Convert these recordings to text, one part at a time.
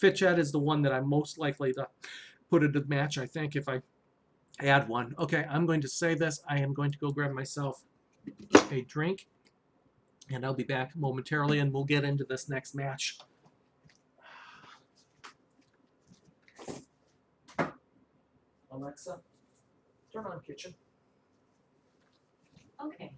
Fitchet is the one that I'm most likely to put into the match, I think, if I add one. Okay, I'm going to say this. I am going to go grab myself a drink, and I'll be back momentarily, and we'll get into this next match. Alexa, turn on kitchen. Okay.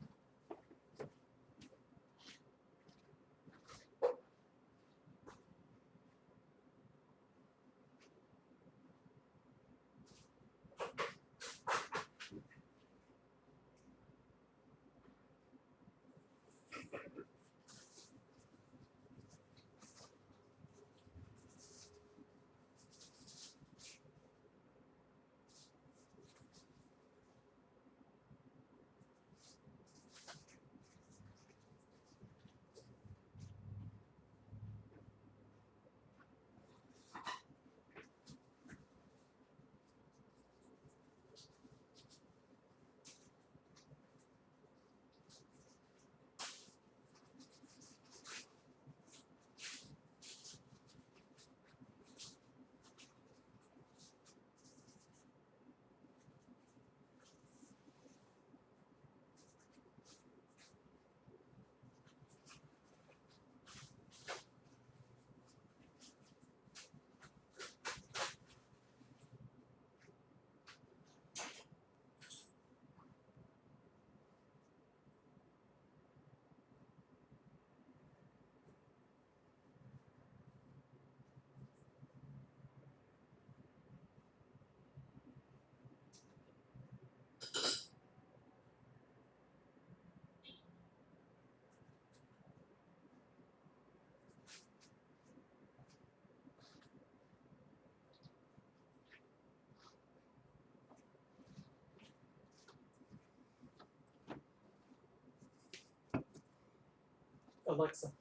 Alexa,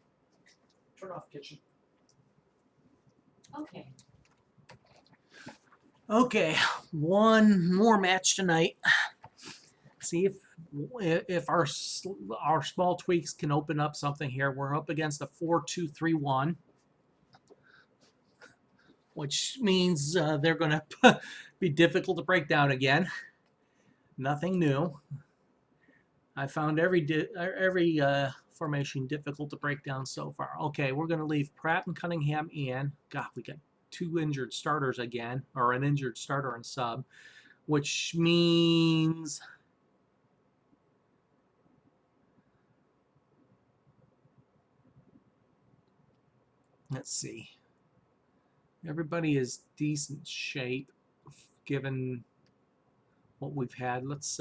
turn off kitchen. Okay. Okay, one more match tonight. See if our small tweaks can open up something here. We're up against a 4-2-3-1, which means they're going to be difficult to break down again. Nothing new. I found every formation difficult to break down so far. Okay, we're going to leave Pratt and Cunningham in. God, we got 2 injured starters again, or an injured starter and sub, which means let's see. Everybody is decent shape given what we've had. Let's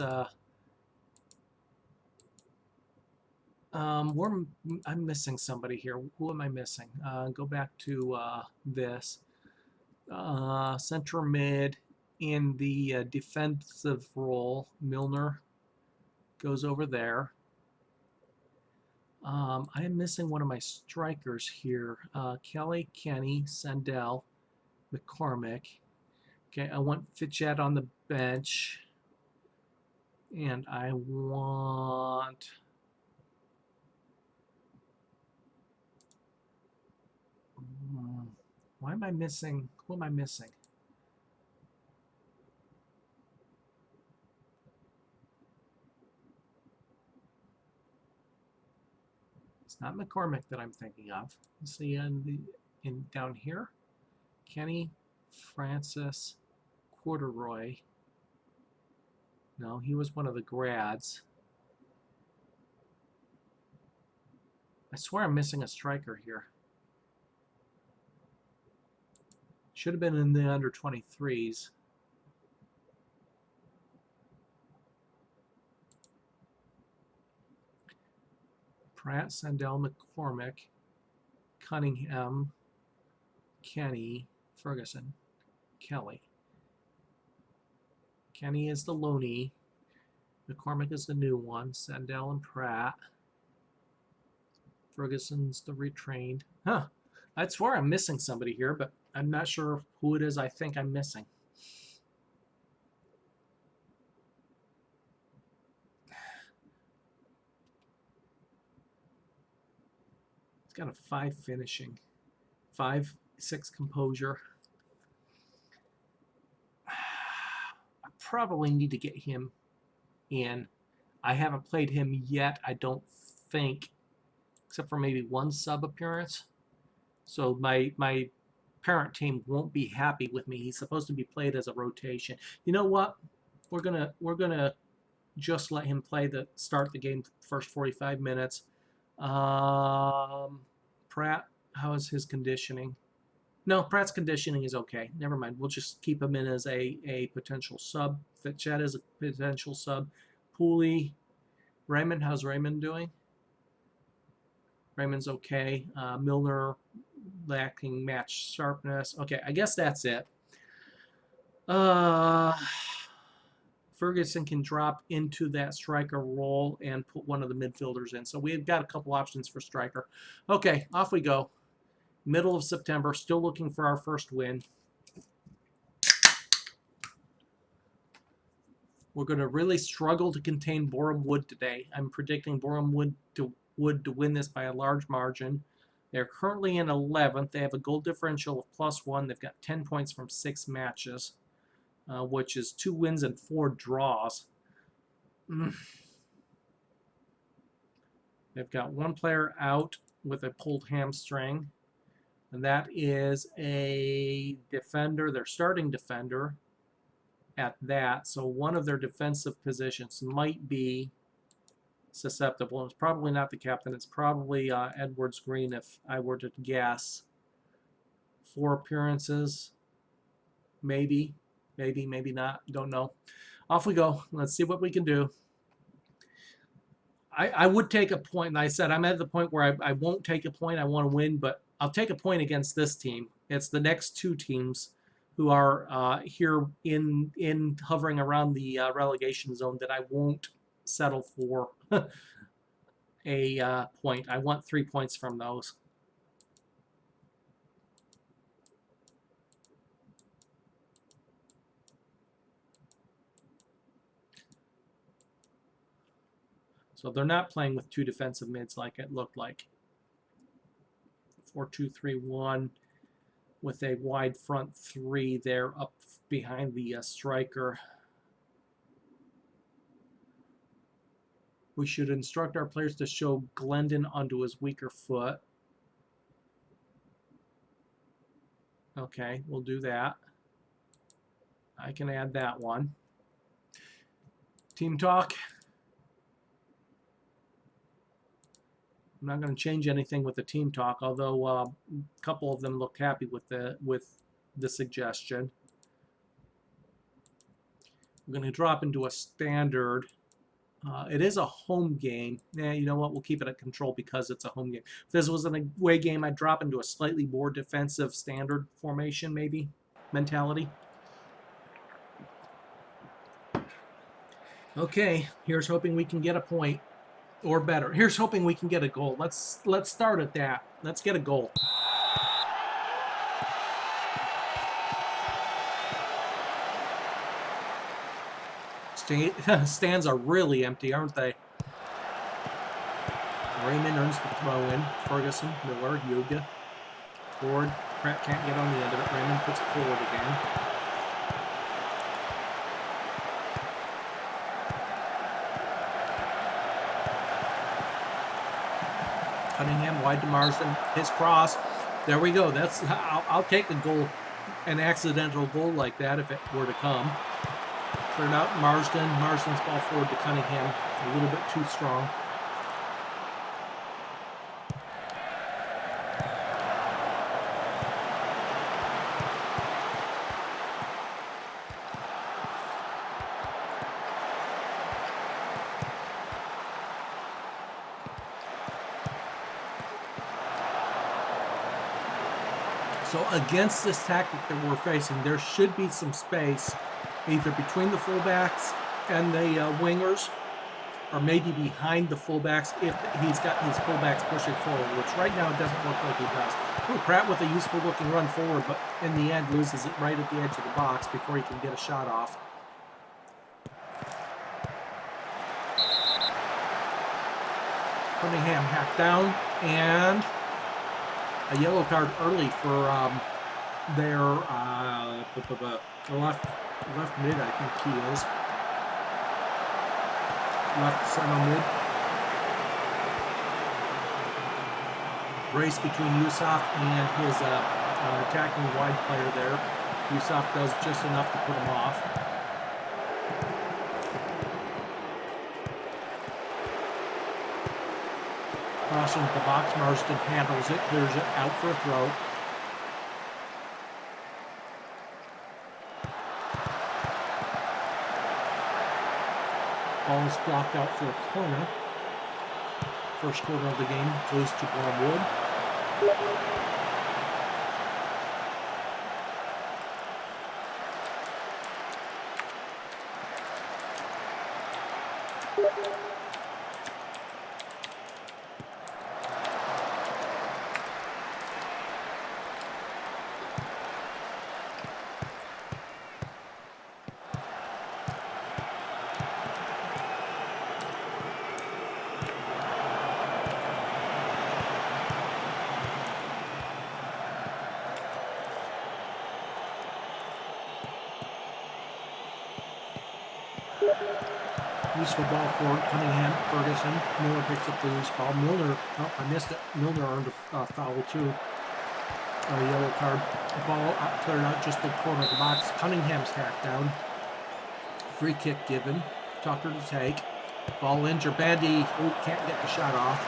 I'm missing somebody here. Who am I missing? Go back to this. Center mid in the defensive role. Milner goes over there. I am missing one of my strikers here. Kelly, Kenny, Sandell, McCormick. Okay, I want Fitchet on the bench. And I want... why am I missing? Who am I missing? It's not McCormick that I'm thinking of. Let's see in down here. Kenny, Francis, Corduroy. No, he was one of the grads. I swear I'm missing a striker here. Should have been in the under 23s. Pratt, Sandell, McCormick, Cunningham, Kenny, Ferguson, Kelly. Kenny is the loanee. McCormick is the new one. Sandell and Pratt. Ferguson's the retrained. Huh. I swear I'm missing somebody here, but I'm not sure who it is I think I'm missing. It's got a 5 finishing. 5 6 composure. I probably need to get him in. I haven't played him yet, I don't think, except for maybe one sub appearance. So my parent team won't be happy with me. He's supposed to be played as a rotation. You know what? We're gonna just let him play start the game first 45 minutes. Pratt, how is his conditioning? No, Pratt's conditioning is okay. Never mind. We'll just keep him in as a potential sub. Chet is a potential sub. Pooley, Raymond, how's Raymond doing? Raymond's okay. Milner lacking match sharpness. Okay, I guess that's it. Ferguson can drop into that striker role and put one of the midfielders in. So we've got a couple options for striker. Okay, off we go. Middle of September, still looking for our first win. We're going to really struggle to contain Boreham Wood today. I'm predicting Boreham Wood to win this by a large margin. They're currently in 11th. They have a goal differential of +1. They've got 10 points from 6 matches, which is 2 wins and 4 draws. They've got one player out with a pulled hamstring, and that is a defender, their starting defender at that. So one of their defensive positions might be susceptible. It's probably not the captain. It's probably Edwards Green, if I were to guess. 4 appearances, maybe not. Don't know. Off we go. Let's see what we can do. I would take a point, and I said I'm at the point where I won't take a point. I want to win, but I'll take a point against this team. It's the next 2 teams who are here in hovering around the relegation zone that I won't settle for a point. I want 3 points from those. So they're not playing with 2 defensive mids like it looked like. 4-2-3-1 with a wide front 3 there up behind the striker. We should instruct our players to show Glendon onto his weaker foot. Okay, we'll do that. I can add that one. Team talk. I'm not going to change anything with the team talk, although a couple of them look happy with the suggestion. We're going to drop into a standard. It is a home game. You know what? We'll keep it at control because it's a home game. If this was an away game, I'd drop into a slightly more defensive standard formation, maybe, mentality. Okay, here's hoping we can get a point. Or better. Here's hoping we can get a goal. Let's start at that. Let's get a goal. Stands are really empty, aren't they? Raymond earns the throw in. Ferguson, Miller, Yuga. Ford. Pratt can't get on the end of it. Raymond puts it forward again. Cunningham wide to Marsden. His cross. There we go. That's I'll take a goal, an accidental goal like that if it were to come. Cleared out Marsden. Marsden's ball forward to Cunningham. A little bit too strong. So against this tactic that we're facing, there should be some space either between the fullbacks and the wingers, or maybe behind the fullbacks if he's got his fullbacks pushing forward, which right now it doesn't look like he does. Ooh, Pratt with a useful looking run forward, but in the end loses it right at the edge of the box before he can get a shot off. Cunningham hacked down, and a yellow card early for their left mid, I think he is. Left center mid. Race between Yusuf and his attacking wide player there. Yusuf does just enough to put him off. Crossing the box, Marsden handles it, clears it out for a throw. Ball is blocked out for a corner. First corner of the game goes to Wormwood. Useful ball for Cunningham, Ferguson. Miller picks up the loose ball. Milner, oh, I missed it. Milner earned a foul too. A yellow card. Ball cleared out just the corner of the box. Cunningham's tacked down. Free kick given. Tucker to take. Ball in. Gerbandi can't get the shot off.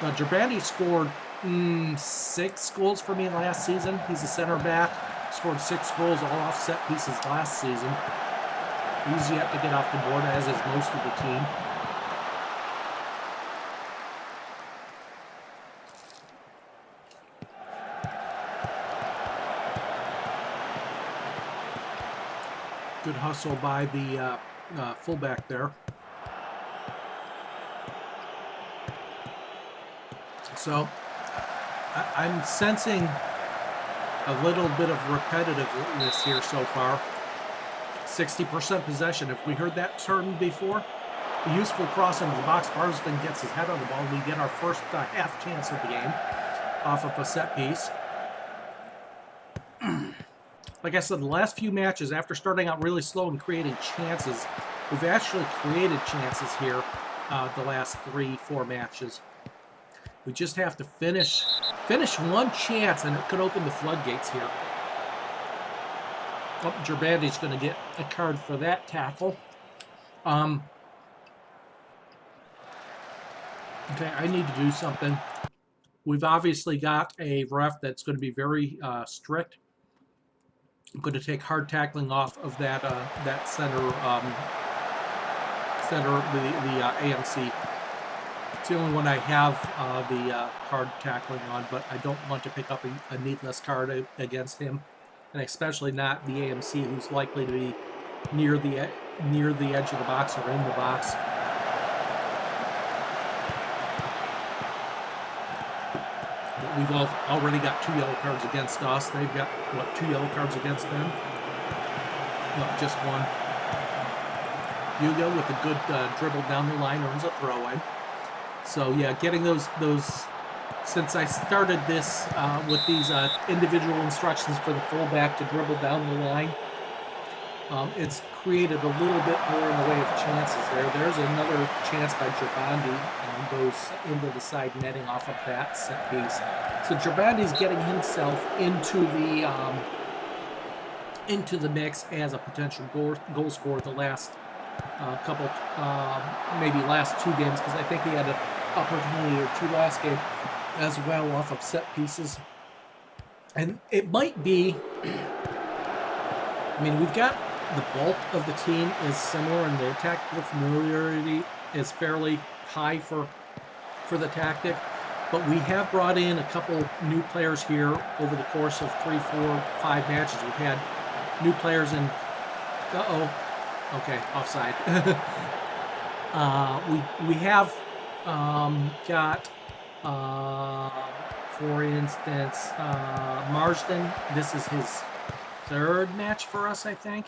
Now Gerbandi scored 6 goals for me last season. He's a center back. Scored 6 goals all off set pieces last season. He's yet to get off the board, as is most of the team. Good hustle by the fullback there. So I'm sensing a little bit of repetitiveness here so far. 60% possession. If we heard that term before, a useful cross into the box. Marsden gets his head on the ball. We get our first half chance of the game off of a set piece. Like I said, the last few matches, after starting out really slow and creating chances, we've actually created chances here the last 3-4 matches. We just have to finish one chance, and it could open the floodgates here. Oh, Gerbandi's going to get a card for that tackle. Okay, I need to do something. We've obviously got a ref that's going to be very strict. I'm going to take hard tackling off of that center, the AMC. It's the only one I have the hard tackling on, but I don't want to pick up a needless card against him. And especially not the AMC, who's likely to be near the edge of the box or in the box. But we've already got 2 yellow cards against us. They've got, what, 2 yellow cards against them? No, just 1. Hugo with a good dribble down the line earns a throw-in. So yeah, getting those. Since I started this with these individual instructions for the fullback to dribble down the line, it's created a little bit more in the way of chances there. There's another chance by Gerbandi, and goes into the side netting off of that set piece. So Gerbandi's getting himself into the mix as a potential goal scorer the last couple, maybe last 2 games, because I think he had an opportunity or 2 last game as well off of set pieces. And it might be, I mean, we've got the bulk of the team is similar, and the tactical familiarity is fairly high for the tactic, but we have brought in a couple new players here over the course of 3, 4, 5 matches. We've had new players in, okay, offside. We have got, for instance, Marsden. This is his 3rd match for us, I think.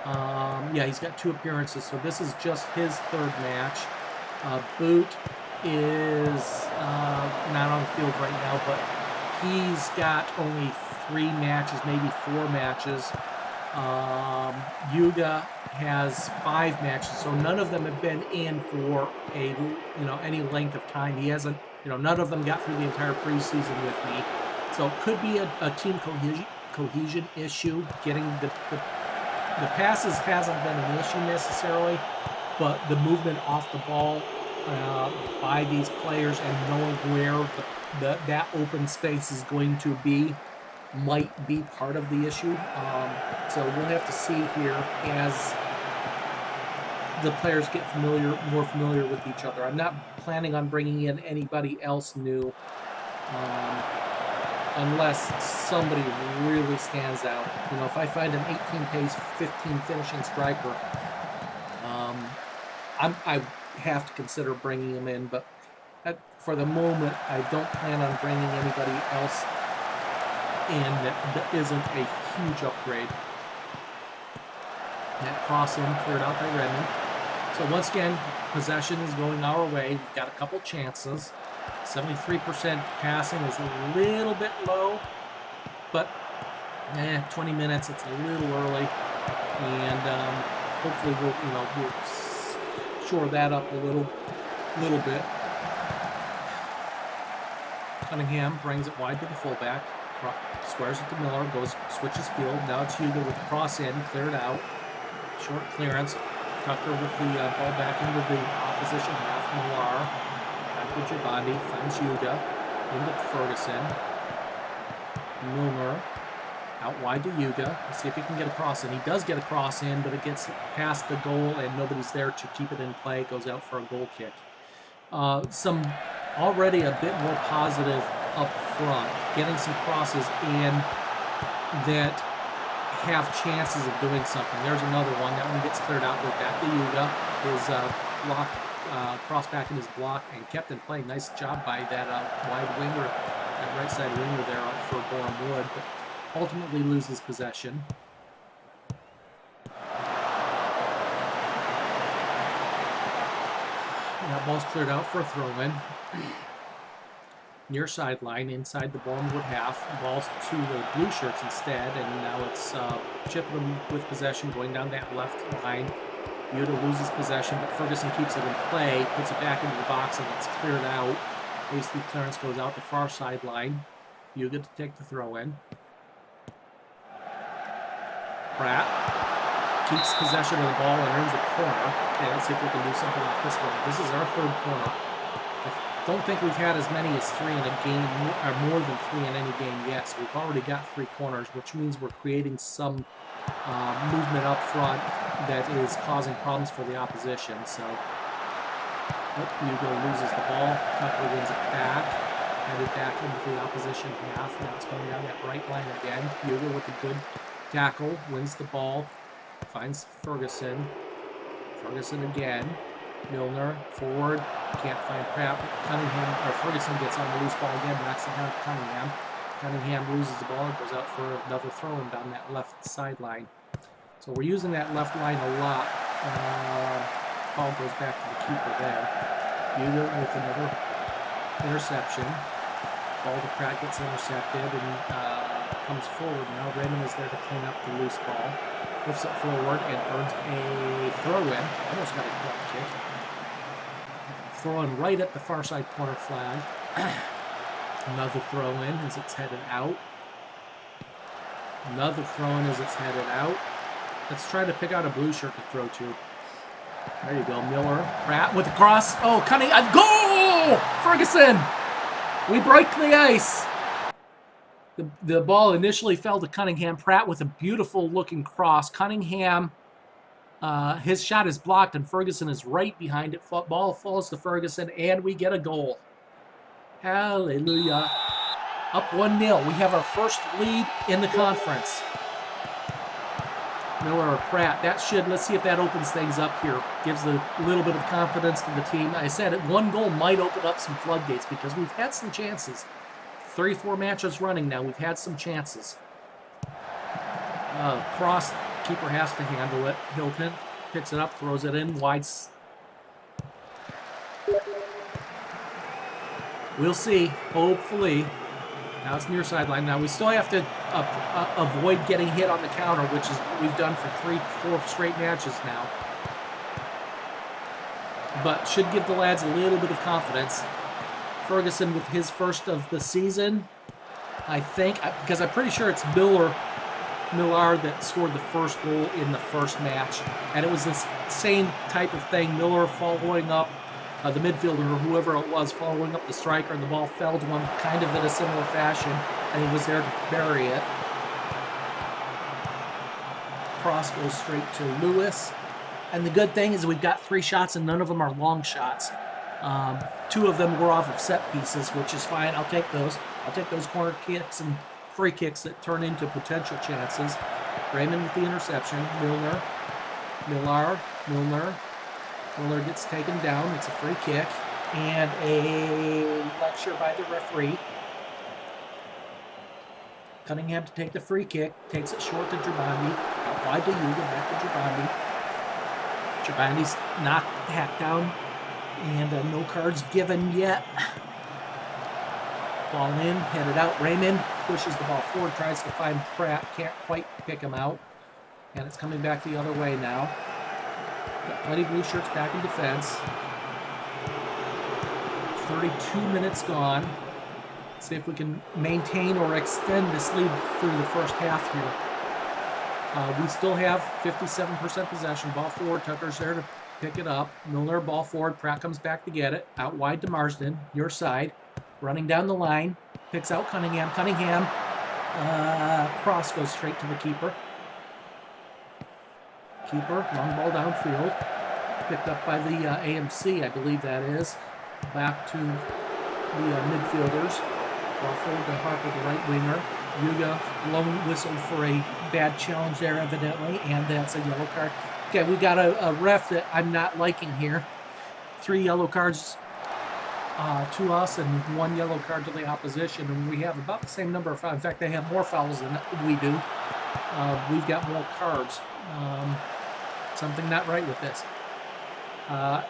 Yeah, he's got 2 appearances, so this is just his 3rd match. Boot is not on the field right now, but he's got only 3 matches, maybe 4 matches. Yuga has 5 matches, so none of them have been in for any length of time. He hasn't, none of them got through the entire preseason with me. So it could be a team cohesion issue. Getting the passes hasn't been an issue necessarily, but the movement off the ball by these players and knowing where that open space is going to be might be part of the issue. So we'll have to see here as the players get more familiar with each other. I'm not planning on bringing in anybody else new unless somebody really stands out. If I find an 18 pace, 15 finishing striker, I have to consider bringing him in, but for the moment, I don't plan on bringing anybody else in that isn't a huge upgrade. That cross in cleared out by Redmond. So once again, possession is going our way. We've got a couple chances. 73% passing is a little bit low, but 20 minutes, it's a little early, and hopefully we'll shore that up a little bit. Cunningham brings it wide to the fullback, squares it to Miller, switches field. Now it's Hugo with the cross in, cleared out. Short clearance. Tucker with the ball back into the opposition half. Millar back to Giovanni, finds Yuga, into Ferguson. Milner out wide to Yuga. Let's see if he can get a cross in. He does get a cross in, but it gets past the goal and nobody's there to keep it in play. It goes out for a goal kick. Some already a bit more positive up front, getting some crosses in that have chances of doing something. There's another one. That one gets cleared out. Goes back to Yuga. His block, cross back in his block, and kept in play. Nice job by that wide winger, that right side winger there for Bourne Wood, but ultimately loses possession. That ball's cleared out for a throw-in. Near sideline, inside the Bournemouth half. Balls to the blue shirts instead, and now it's Chippenham with possession going down that left line. Yuga loses possession, but Ferguson keeps it in play, puts it back into the box, and it's cleared out. Hasty clearance goes out the far sideline. Yuga to take the throw-in. Pratt keeps possession of the ball and earns a corner. Okay, let's see if we can do something off this one. This is our third corner. I don't think we've had as many as 3 in a game, or more than 3 in any game yet. So we've already got 3 corners, which means we're creating some movement up front that is causing problems for the opposition. So Yugo loses the ball. Tucker wins it back. Headed back into the opposition half. Now it's going down that right line again. Yugo with a good tackle, wins the ball, finds Ferguson. Ferguson again. Milner forward, can't find Pratt. Ferguson gets on the loose ball again, knocks it down to Cunningham. Cunningham loses the ball, goes out for another throw-in down that left sideline. So we're using that left line a lot. Ball goes back to the keeper there. Yuga with another interception. Ball to Pratt gets intercepted and comes forward. Now Redmond is there to clean up the loose ball. Lifts it forward and earns a throw-in. Almost got a corner kick. Throw-in right at the far side corner flag. Another throw-in as it's headed out. Another throw-in as it's headed out. Let's try to pick out a blue shirt to throw to. There you go, Miller. Pratt with the cross. Oh, Cunningham. Goal! Ferguson! We break the ice. The ball initially fell to Cunningham. Pratt with a beautiful looking cross. Cunningham, his shot is blocked and Ferguson is right behind it. Ball falls to Ferguson and we get a goal. Hallelujah. Up 1-0. We have our first lead in the conference. Miller or Pratt. That should, let's see if that opens things up here. Gives a little bit of confidence to the team. I said 1 goal might open up some floodgates because we've had some chances. 34 matches running now. We've had some chances. Cross. Keeper has to handle it. Hilton picks it up, throws it in wide. We'll see. Hopefully. Now it's near sideline. Now we still have to avoid getting hit on the counter, which is what we've done for 3-4 straight matches now. But should give the lads a little bit of confidence. Ferguson with his first of the season, I think, because I'm pretty sure it's Millar that scored the first goal in the first match. And it was the same type of thing. Millar following up the midfielder or whoever it was following up the striker, and the ball fell to him kind of in a similar fashion, and he was there to bury it. Cross goes straight to Lewis. And the good thing is we've got 3 shots, and none of them are long shots. 2 of them were off of set pieces, which is fine. I'll take those. I'll take those corner kicks and free kicks that turn into potential chances. Raymond with the interception. Millar gets taken down. It's a free kick and a lecture by the referee. Cunningham to take the free kick. Takes it short to Girbandi. Out wide to Yuga. Back to Girbandi. Girbandi's knocked hacked down. And no cards given yet. Ball in. Headed out. Raymond pushes the ball forward. Tries to find Pratt. Can't quite pick him out. And it's coming back the other way now. Got plenty of blue shirts back in defense. 32 minutes gone. Let's see if we can maintain or extend this lead through the first half here. We still have 57% possession. Ball forward. Tucker's there to pick it up. Millar, ball forward. Pratt comes back to get it. Out wide to Marsden. Your side. Running down the line. Picks out Cunningham. Cross goes straight to the keeper. Long ball downfield. Picked up by the AMC, I believe that is. Back to the midfielders. Ball forward to Harper, the right winger. Yuga blown whistle for a bad challenge there, evidently, and that's a yellow card. Okay, we got a ref that I'm not liking here. 3 yellow cards to us and 1 yellow card to the opposition, and we have about the same number of fouls. In fact, they have more fouls than we do. We've got more cards. Something not right with this.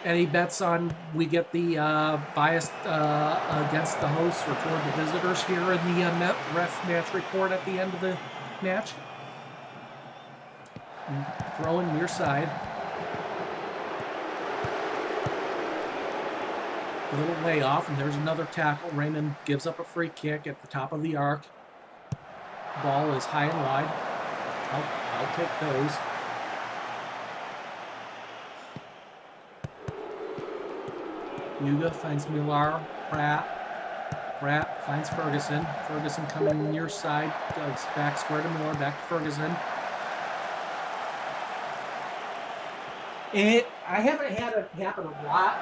Any bets on we get the bias against the hosts or toward the visitors here in the ref match report at the end of the match? Throwing near side. A little layoff, and there's another tackle. Raymond gives up a free kick at the top of the arc. Ball is high and wide. I'll take those. Yuga finds Millar. Pratt finds Ferguson. Ferguson coming near side. Goes back square to Millar. Back to Ferguson. I haven't had it happen a lot.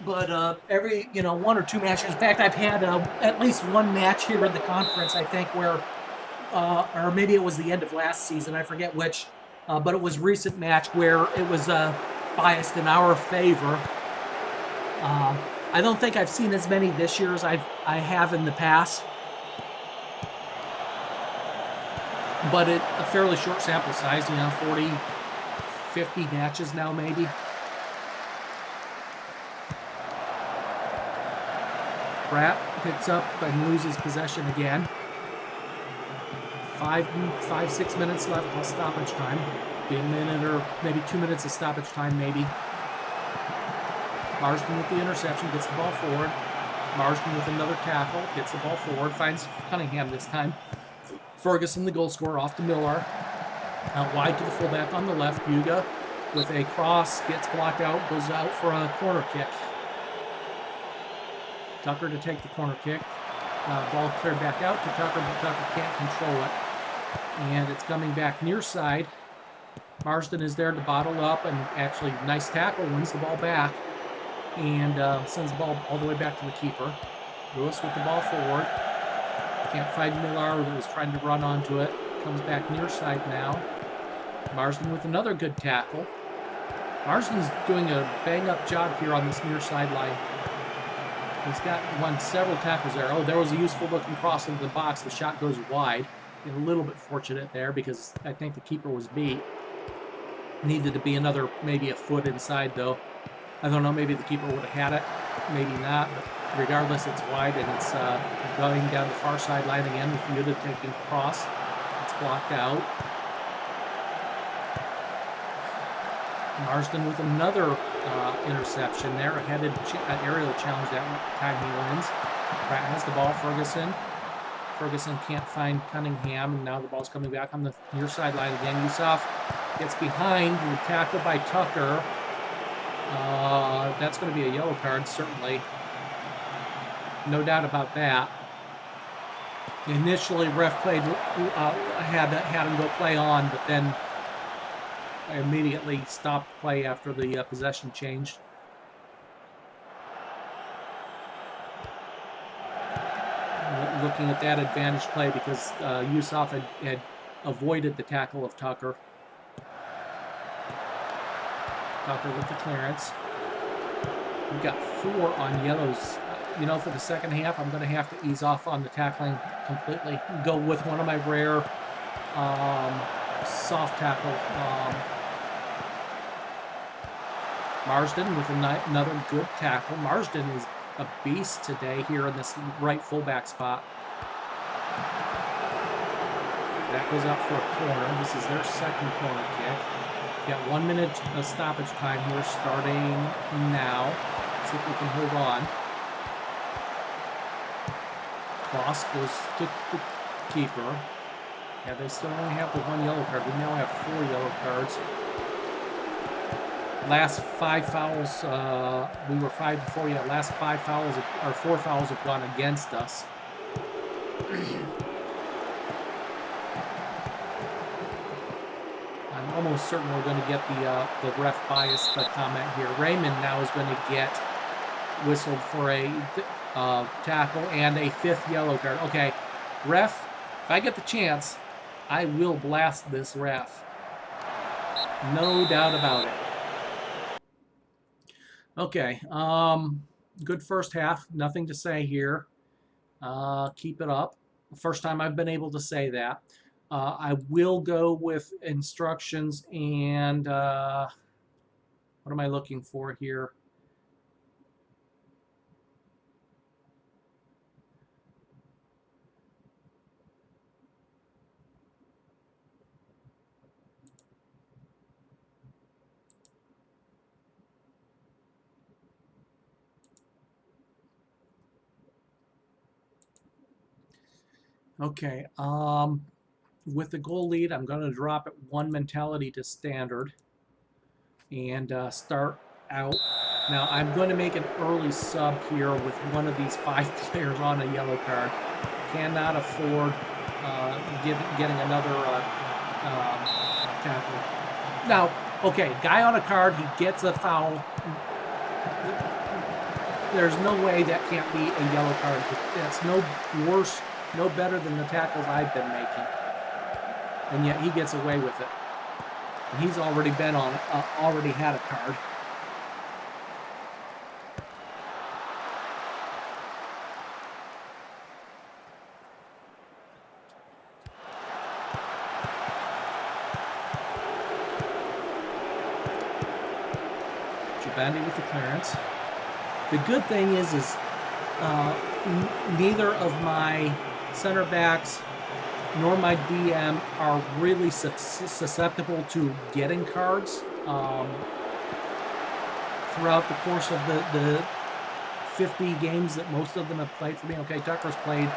But every 1 or 2 matches. In fact, I've had at least 1 match here in the conference, I think, where or maybe it was the end of last season, I forget which, but it was a recent match where it was biased in our favor. I don't think I've seen as many this year as I have in the past, but a fairly short sample size, 40, 50 matches now maybe. Pratt picks up and loses possession again. 5-6 minutes left of stoppage time. Be a minute or maybe 2 minutes of stoppage time, maybe. Marsden with the interception, gets the ball forward. Marsden with another tackle, gets the ball forward, finds Cunningham this time. Ferguson, the goal scorer, off to Millar. Out wide to the fullback on the left. Yuga with a cross, gets blocked out, goes out for a corner kick. Tucker to take the corner kick. Ball cleared back out to Tucker, but Tucker can't control it. And it's coming back near side. Marsden is there to bottle up, and actually, nice tackle, wins the ball back, and sends the ball all the way back to the keeper. Lewis with the ball forward. Can't find Millar, who was trying to run onto it. Comes back near side now. Marsden with another good tackle. Marsden's doing a bang-up job here on this near sideline. He's won several tackles there. Oh, there was a useful-looking cross into the box. The shot goes wide. A little bit fortunate there because I think the keeper was beat. Needed to be another, maybe a foot inside though. I don't know, maybe the keeper would have had it, maybe not, but regardless, it's wide and it's going down the far sideline again with Yuta taking cross. It's blocked out. Marsden with another interception there, a headed aerial challenge that time he wins. Pratt has the ball, Ferguson. Ferguson can't find Cunningham, and now the ball's coming back on the near sideline again. Yusuf gets behind, and tackled by Tucker. That's going to be a yellow card, certainly. No doubt about that. Initially, ref played had him go play on, but then immediately stopped play after the possession changed. Looking at that advantage play because Yusuf had avoided the tackle of Tucker. Tucker with the clearance. We've got 4 on yellows. You know, for the second half, I'm going to have to ease off on the tackling completely. Go with one of my rare soft tackle. Marsden with another good tackle. Marsden is a beast today here in this right fullback spot. That goes out for a corner. This is their second corner kick. Got 1 minute of stoppage time here starting now. See if we can hold on. Cross goes to the keeper. Yeah, they still only have the 1 yellow card. We now have 4 yellow cards. Last 5 fouls, we were 5 before. Yeah, last 5 fouls, or 4 fouls have gone against us. I'm almost certain we're going to get the ref bias comment here. Raymond now is going to get whistled for a tackle and a 5th yellow card. Okay, ref, if I get the chance, I will blast this ref. No doubt about it. Okay, good first half. Nothing to say here. Keep it up. First time I've been able to say that. I will go with instructions and what am I looking for here? Okay, with the goal lead, I'm going to drop it 1 mentality to standard and start out. Now, I'm going to make an early sub here with one of these 5 players on a yellow card. Cannot afford getting another tackle. Now, okay, guy on a card, he gets a foul. There's no way that can't be a yellow card. That's no worse, no better than the tackles I've been making. And yet he gets away with it. And he's already been on, already had a card. Chippenham with the clearance. The good thing is neither of my center backs nor my DM are really susceptible to getting cards throughout the course of the 50 games that most of them have played for me. Okay, Tucker's played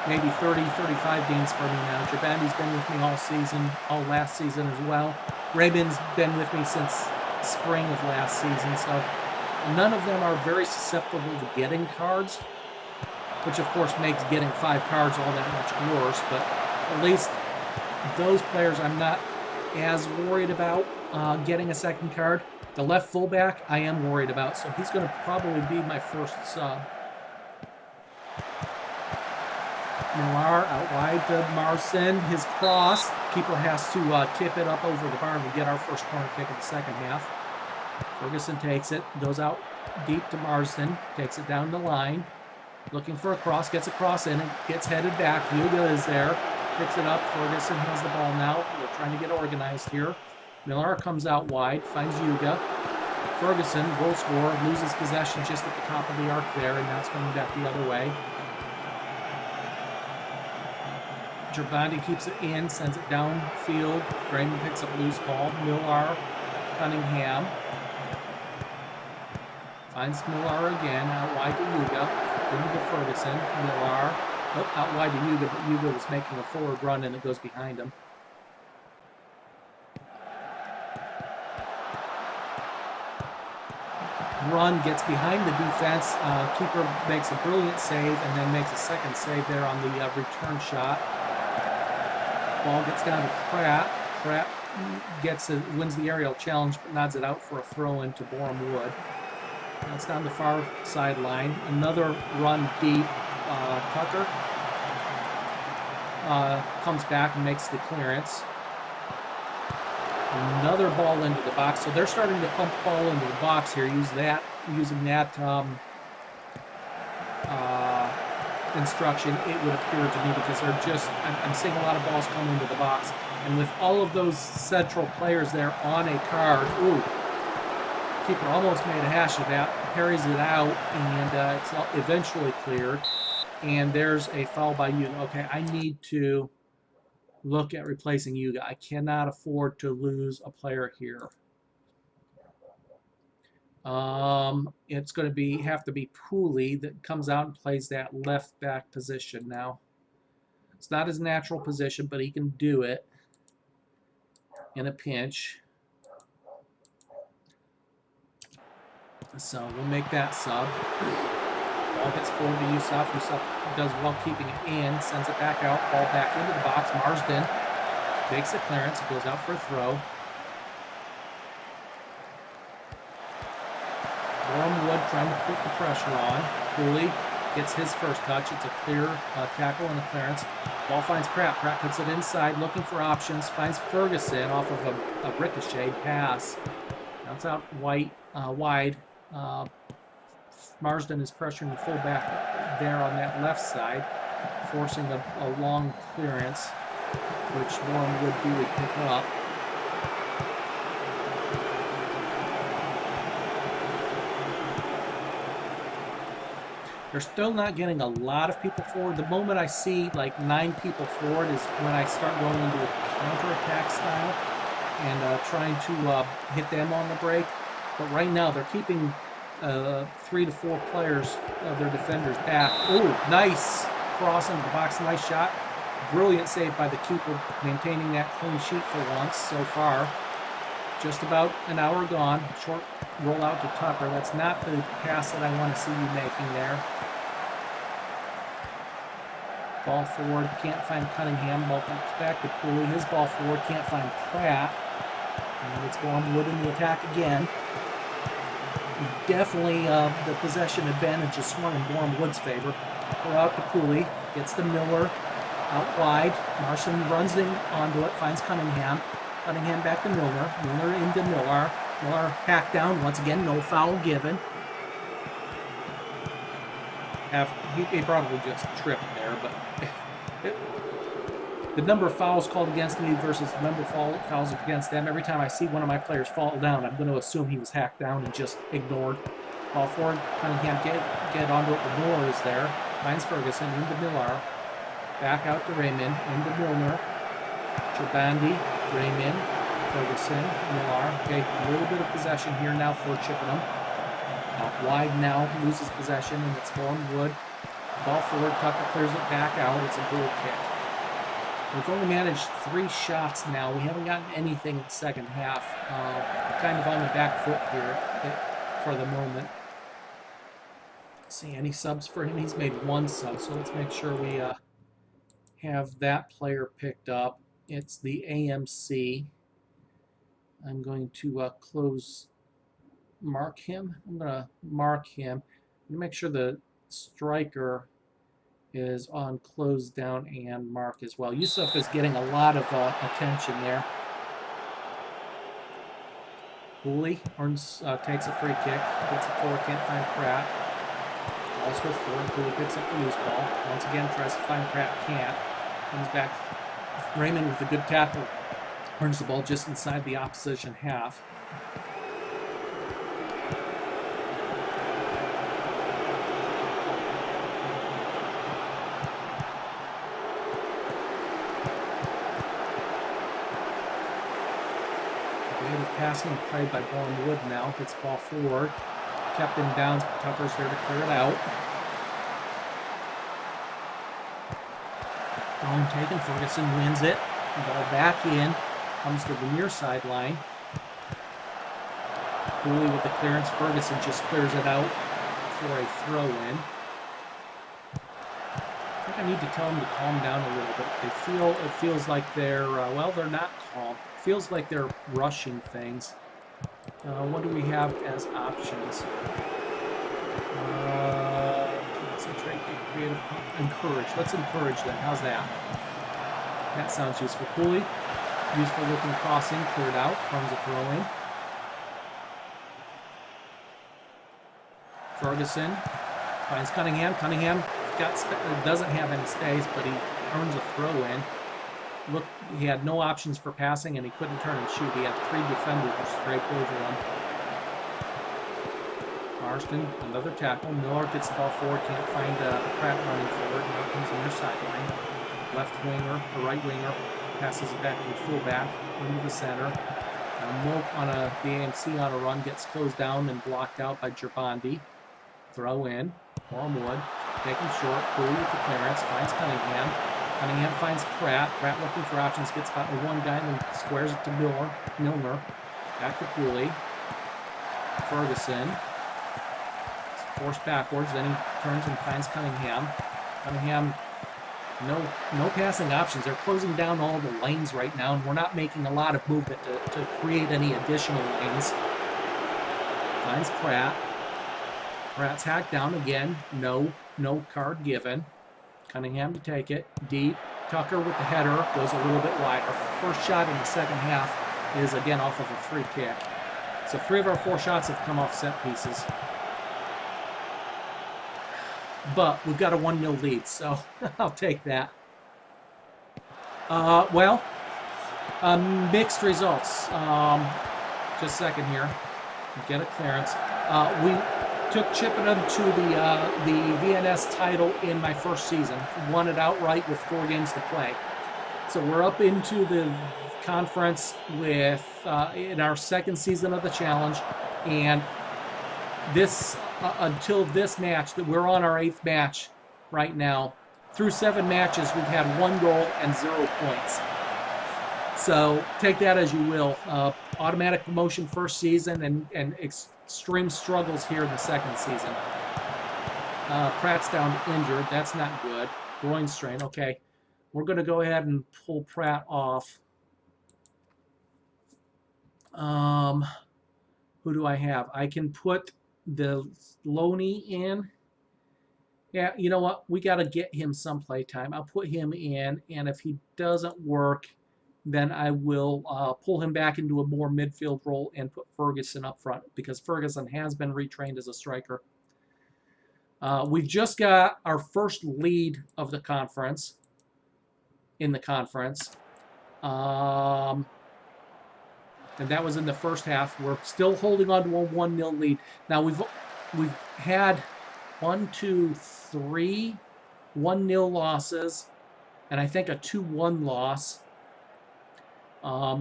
maybe 30, 35 games for me now. Jabandi's been with me all season, all last season as well. Raymond's been with me since spring of last season, so none of them are very susceptible to getting cards, which of course makes getting 5 cards all that much worse, but at least those players I'm not as worried about getting a second card. The left fullback I am worried about, so he's going to probably be my first sub. Millar out wide to Marsden. His cross. Keeper has to tip it up over the bar and we get our first corner kick in the second half. Ferguson takes it, goes out deep to Marsden, takes it down the line, looking for a cross, gets a cross in, and gets headed back. Yuga is there, picks it up. Ferguson has the ball now. We're trying to get organized here. Miller comes out wide, finds Yuga. Ferguson, goal scorer, loses possession just at the top of the arc there, and now it's coming back the other way. Gerbandi keeps it in, sends it downfield. Raymond picks up loose ball. Miller, Cunningham. Finds Miller again, out wide to Yuga. Into Ferguson. Miller, out wide to Yuga, but Yuga was making a forward run and it goes behind him. Run gets behind the defense. Keeper makes a brilliant save and then makes a second save there on the return shot. Ball gets down to Pratt. Pratt wins the aerial challenge but nods it out for a throw into Borum Wood. Now it's down the far sideline. Another run deep. Tucker comes back and makes the clearance. Another ball into the box. So they're starting to pump ball into the box here. Using that instruction, it would appear to me, because they're just, I'm seeing a lot of balls come into the box. And with all of those central players there on a card, ooh, keeper almost made a hash of that, parries it out, and it's eventually cleared. And there's a foul by Yuga. Okay, I need to look at replacing Yuga. I cannot afford to lose a player here. It's going to have to be Pooley that comes out and plays that left back position now. It's not his natural position, but he can do it in a pinch. So we'll make that sub. Ball gets forward to Yusuf. Yusuf does well keeping it in, sends it back out, ball back into the box. Marsden makes the clearance, it goes out for a throw. Wormwood trying to put the pressure on. Cooley gets his first touch. It's a clear tackle and a clearance. Ball finds Pratt. Pratt puts it inside, looking for options. Finds Ferguson off of a ricochet pass. Now it's out wide. Marsden is pressuring the fullback there on that left side, forcing a long clearance, which Wormwood would pick up. They're still not getting a lot of people forward. The moment I see like 9 people forward is when I start going into a counterattack style and trying to hit them on the break. But right now they're keeping 3 to 4 players of their defenders back. Oh, nice cross into the box, nice shot. Brilliant save by the keeper, maintaining that clean sheet for once so far. Just about an hour gone. Short roll out to Tucker. That's not the pass that I want to see you making there. Ball forward, can't find Cunningham. Ball comes back to Pooley. His ball forward, can't find Pratt. And it's Wormwood in the attack again. Definitely the possession advantage is swung in Wormwood's favor. We're out to Pooley. Gets to Miller. Out wide. Marson runs in onto it. Finds Cunningham. Cunningham back to Milner. Milner into Miller. Miller hacked down. Once again, no foul given. He probably just tripped there, but the number of fouls called against me versus the number of fouls against them, every time I see one of my players fall down, I'm going to assume he was hacked down and just ignored. Ball forward, Cunningham get onto it, but Miller is there. Finds Ferguson, into Miller. Back out to Raymond, into Milner. Chibandi, Raymond, Ferguson, Miller. Okay, a little bit of possession here now for Chippenham. Out wide now, loses possession, and it's Wormwood. Ball forward, Tucker clears it back out. It's a goal kick. We've only managed 3 shots now. We haven't gotten anything in the second half. Kind of on the back foot here for the moment. See any subs for him? He's made 1 sub, so let's make sure we have that player picked up. It's the AMC. I'm going to mark him. I'm going to mark him. I'm going to make sure the striker is on close down and mark as well. Yusuf is getting a lot of attention there. Pooley takes a free kick, gets it forward, can't find Pratt. Ball's goes forward, Pooley picks up the loose ball. Once again tries to find Pratt, can't. Comes back, Raymond with a good tackle Turns the ball just inside the opposition half. Creative passing played by Bourne-Wood now. Gets the ball forward. Kept in bounds. Tucker's there to clear it out. Thrown taken. Ferguson wins it. Ball back in. Comes to the near sideline. Cooley with the clearance. Ferguson just clears it out for a throw-in. I think I need to tell them to calm down a little bit. It feels like they're, well, they're not calm. It feels like they're rushing things. What do we have as options? Concentrate, creative, encourage. Let's encourage them. How's that? That sounds useful. Cooley, useful looking crossing, cleared out. Runs a throw-in. Ferguson finds Cunningham. Cunningham doesn't have any space, but he earns a throw-in. Look, he had no options for passing, and he couldn't turn and shoot. He had 3 defenders scraped over him. Marston, another tackle. Miller gets the ball forward, can't find Pratt running forward. Now comes the near sideline. Left winger, or right winger, passes it back to the fullback, into the center. Moak on the AMC on a run gets closed down and blocked out by Gerbandi. Throw in. Wormwood, taken short. Cooley with the clearance, finds Cunningham. Cunningham finds Pratt. Pratt looking for options, gets caught with one guy and then squares it to Milner. Back to Cooley. Ferguson. Forced backwards, then he turns and finds Cunningham. Cunningham, no passing options. They're closing down all the lanes right now, and we're not making a lot of movement to create any additional lanes. Finds Pratt. Pratt's hacked down again. No card given. Cunningham to take it. Deep. Tucker with the header. Goes a little bit wide. Our first shot in the second half is again off of a free kick. So 3 of our 4 shots have come off set pieces. But we've got a 1-0 lead, so I'll take that. Mixed results. Just a second here. Get a clearance. We took Chippenham to the VNS title in my first season. Won it outright with 4 games to play. So we're up into the conference with in our second season of the challenge, and this until this match, that we're on our 8th match right now. Through 7 matches, we've had 1 goal and 0 points. So take that as you will. Automatic promotion first season and extreme struggles here in the second season. Pratt's down injured. That's not good. Groin strain. Okay, we're going to go ahead and pull Pratt off. Who do I have? I can put the Loney in. Yeah, you know what? We got to get him some play time. I'll put him in, and if he doesn't work, then I will pull him back into a more midfield role and put Ferguson up front, because Ferguson has been retrained as a striker. We've just got our first lead of the conference, in the conference. And that was in the first half. We're still holding on to a 1-0 lead. Now we've had 1, 2, 3 1-0 losses, and I think a 2-1 loss.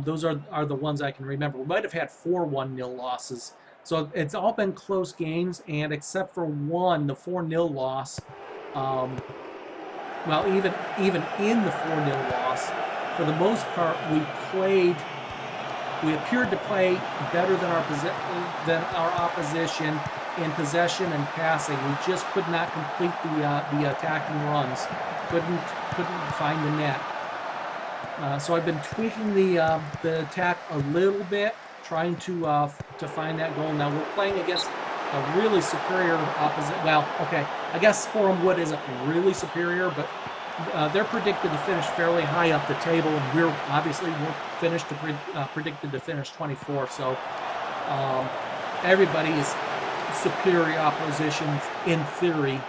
Those are the ones I can remember. We might have had 4 1-0 losses. So it's all been close games, and except for one, the 4-0 loss. Well, even in the 4-0 loss, for the most part, we appeared to play better than our opposition in possession and passing. We just could not complete the attacking runs. Couldn't find the net. So I've been tweaking the attack a little bit, trying to find that goal. Now we're playing against a really superior opposition. Well, okay, I guess Bourne-Wood isn't really superior, but they're predicted to finish fairly high up the table, and we're predicted to finish 24. So everybody is superior opposition in theory.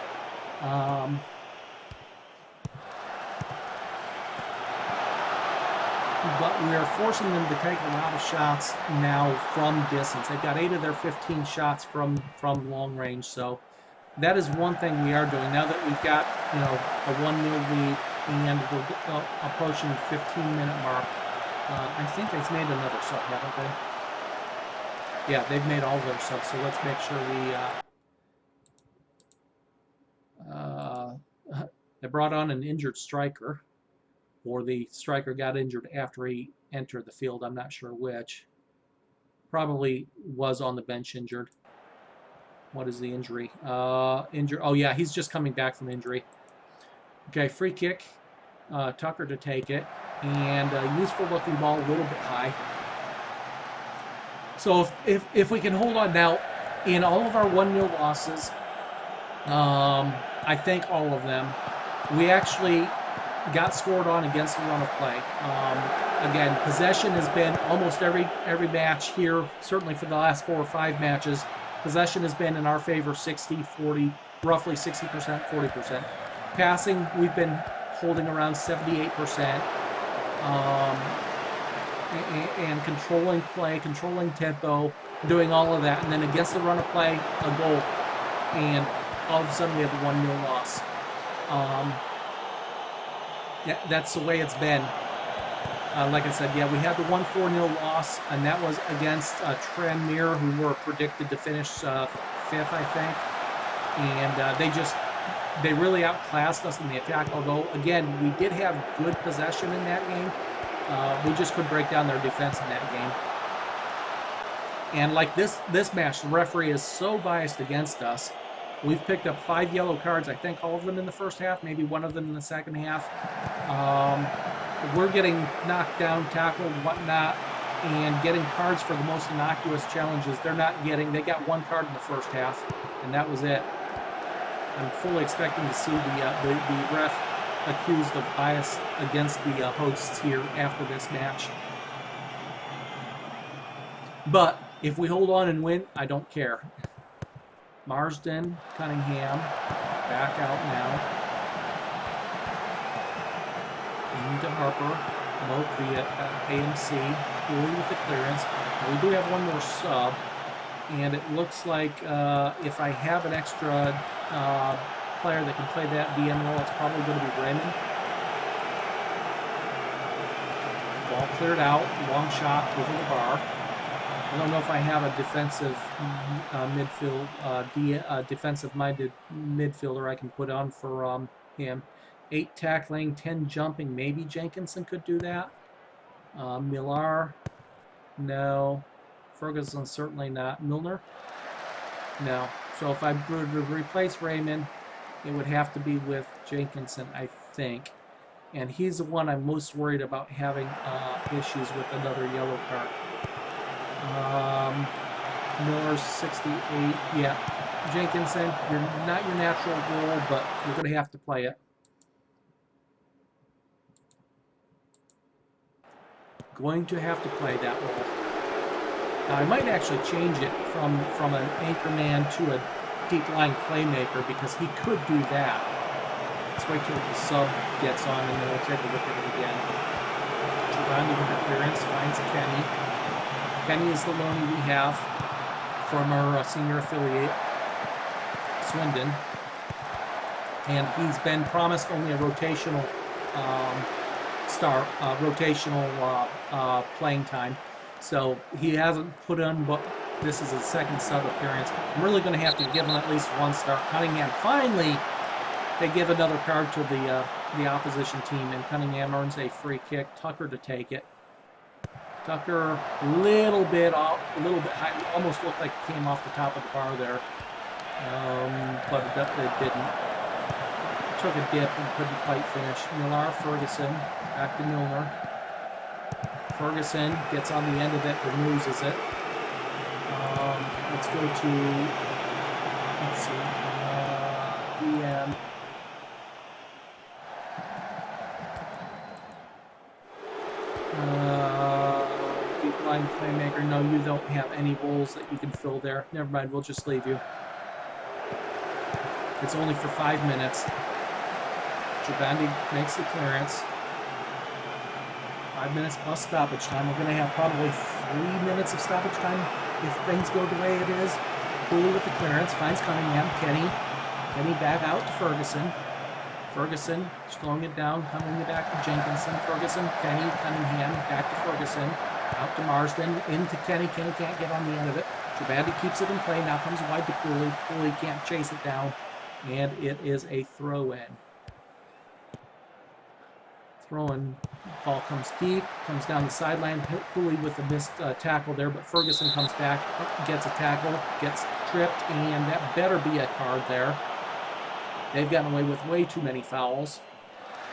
but we're forcing them to take a lot of shots now from distance. They've got 8 of their 15 shots from long range, so that is one thing we are doing now that we've got, you know, a 1-0 lead and we're approaching the 15-minute mark. I think they've made another sub, haven't they? Yeah, they've made all their subs, so let's make sure we they brought on an injured striker, or the striker got injured after he entered the field. I'm not sure which. Probably was on the bench injured. What is the injury? Injury. Oh yeah, he's just coming back from injury. Okay, free kick. Tucker to take it, and a useful looking ball, a little bit high. So if we can hold on now, in all of our 1-0 losses, I think all of them, we actually got scored on against the run of play. Again, possession has been almost every match here, certainly for the last 4 or 5 matches. Possession has been in our favor, 60, 40, roughly 60%, 40%. Passing, we've been holding around 78%. And controlling play, controlling tempo, doing all of that. And then against the run of play, a goal. And all of a sudden we have a 1-0 loss. Yeah, that's the way it's been. Like I said, yeah, we had the 1-4-0 loss, and that was against Tranmere, who were predicted to finish 5th, I think. And they really outclassed us in the attack, although, again, we did have good possession in that game. We just couldn't break down their defense in that game. And like this match, the referee is so biased against us. We've picked up 5 yellow cards, I think all of them in the first half, maybe one of them in the second half. We're getting knocked down, tackled, whatnot, and getting cards for the most innocuous challenges. They're not getting, they got 1 card in the first half, and that was it. I'm fully expecting to see the ref accused of bias against the hosts here after this match. But if we hold on and win, I don't care. Marsden, Cunningham, back out now. Into Harper, Moak via AMC, Cooley with the clearance. We do have one more sub, and it looks like if I have an extra player that can play that DM role, it's probably going to be Raymond. Ball cleared out, long shot over the bar. I don't know if I have a defensive defensive-minded midfielder I can put on for him. 8 tackling, 10 jumping. Maybe Jenkinson could do that. Millar, no. Ferguson, certainly not. Milner, no. So if I were to replace Raymond, it would have to be with Jenkinson, I think. And he's the one I'm most worried about having issues with another yellow card. Miller's 68. Yeah. Jenkinson, you're not your natural role, but you're going to have to play it. Going to have to play that role. Now, I might actually change it from an anchorman to a deep-line playmaker because he could do that. Let's wait till the sub gets on and then we'll take a look at it again. Giovanni with the clearance finds Kenny. Kenny is the loanee we have from our senior affiliate, Swindon. And he's been promised only a rotational playing time. So he hasn't put on, but this is his second sub appearance. I'm really going to have to give him at least 1 start. Cunningham, finally, they give another card to the opposition team, and Cunningham earns a free kick. Tucker to take it. Tucker, a little bit high, almost looked like it came off the top of the bar there, but it didn't. Took a dip and couldn't quite finish. Millar, Ferguson, back to Milner. Ferguson gets on the end of it and loses it. Let's go to, let's see, DM. Deep line playmaker. No, you don't have any roles that you can fill there. Never mind, we'll just leave you. It's only for 5 minutes. Giovanni makes the clearance. 5 minutes plus stoppage time. We're going to have probably 3 minutes of stoppage time if things go the way it is. Cooley with the clearance, finds Cunningham. Kenny back out to Ferguson. Ferguson slowing it down, coming it back to Jenkinson. Ferguson, Kenny, Cunningham, back to Ferguson. Out to Marsden, into Kenny. Kenny can't get on the end of it. Trabandi keeps it in play. Now comes wide to Cooley. Cooley can't chase it down. And it is a throw-in. Throw-in. Ball comes deep, comes down the sideline. Cooley with a missed tackle there, but Ferguson comes back, gets a tackle, gets tripped, and that better be a card there. They've gotten away with way too many fouls.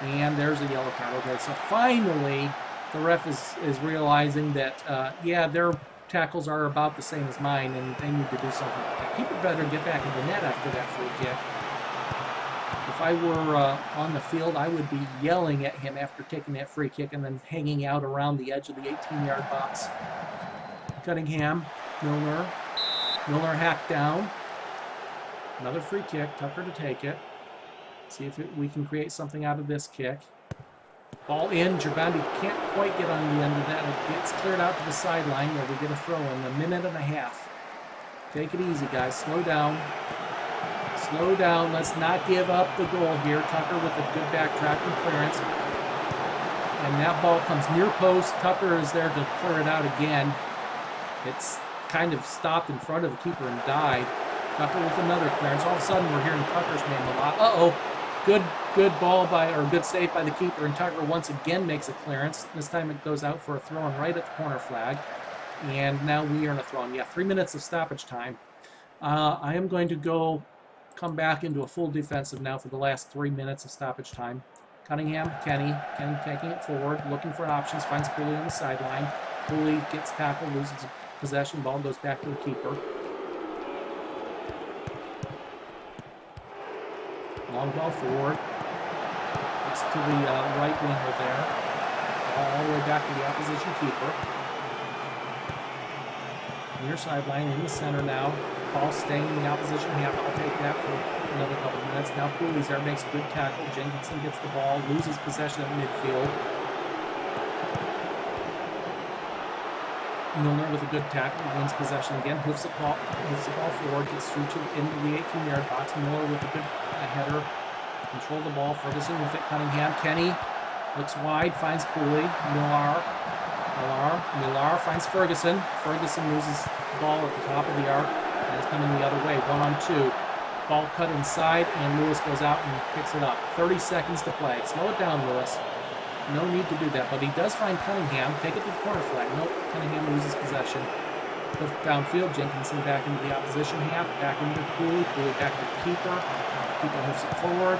And there's a yellow card. Okay, so finally, the ref is realizing that, yeah, their tackles are about the same as mine, and they need to do something like that. Keeper better get back in the net after that free kick. If I were on the field, I would be yelling at him after taking that free kick and then hanging out around the edge of the 18-yard box. Cunningham, Milner hacked down. Another free kick, Tucker to take it. See if we can create something out of this kick. Ball in, Girbandi can't quite get on the end of that. It gets cleared out to the sideline where we get a throw in, 1.5 minutes. Take it easy, guys. Slow down. Slow down. Let's not give up the goal here. Tucker with a good backtracking clearance. And that ball comes near post. Tucker is there to clear it out again. It's kind of stopped in front of the keeper and died. Tucker with another clearance. All of a sudden, we're hearing Tucker's name a lot. Uh-oh. Good ball good save by the keeper, and Tucker once again makes a clearance. This time it goes out for a throw-in right at the corner flag. And now we are in a throw-in. Yeah, 3 minutes of stoppage time. I am going to come back into a full defensive now for the last 3 minutes of stoppage time. Cunningham, Kenny taking it forward, looking for options, finds Cooley on the sideline. Cooley gets tackled, loses possession, ball goes back to the keeper. Long ball forward. It's to the right winger there. All the way back to the opposition keeper. Near sideline in the center now. Ball staying in the opposition half. I'll take that for another couple of minutes. Now Cooley's there, makes a good tackle. Jenkinson gets the ball, loses possession at midfield. Milner with a good tackle, wins possession again, moves the ball forward, gets through into the 18-yard box. Miller with a good header, control the ball. Ferguson with it, Cunningham. Kenny looks wide, finds Cooley. Millar finds Ferguson. Ferguson loses the ball at the top of the arc, and it's coming the other way. 1-on-2. Ball cut inside, and Lewis goes out and picks it up. 30 seconds to play. Slow it down, Lewis. No need to do that, but he does find Cunningham. Take it to the corner flag. Nope, Cunningham loses possession. Goes downfield, Jenkinson back into the opposition half, back into Cooley back to the keeper. Keeper moves it forward.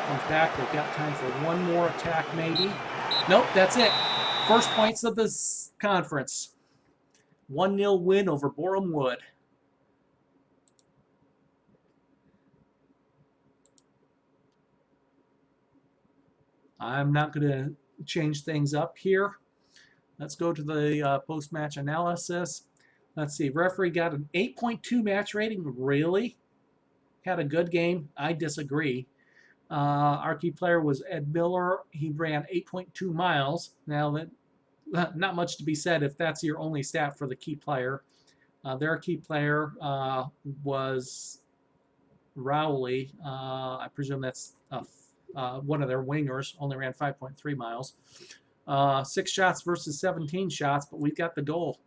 Comes back. They've got time for one more attack, maybe. Nope, that's it. First points of this conference. 1-0 win over Boreham Wood. I'm not going to change things up here. Let's go to the post-match analysis. Let's see. Referee got an 8.2 match rating. Really? Had a good game? I disagree. Our key player was Ed Miller. He ran 8.2 miles. Now, that not much to be said if that's your only stat for the key player. Their key player was Rowley. I presume that's one of their wingers, only ran 5.3 miles. 6 shots versus 17 shots, but we got the goal.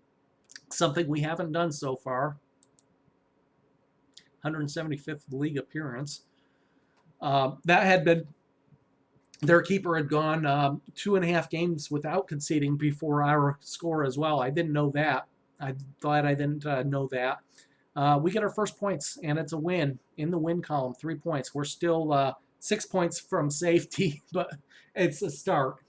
Something we haven't done so far. 175th league appearance. That had been, their keeper had gone 2.5 games without conceding before our score as well. I didn't know that. I'm glad I didn't know that. We get our first points, and it's a win in the win column, 3 points. We're still 6 points from safety, but it's a start.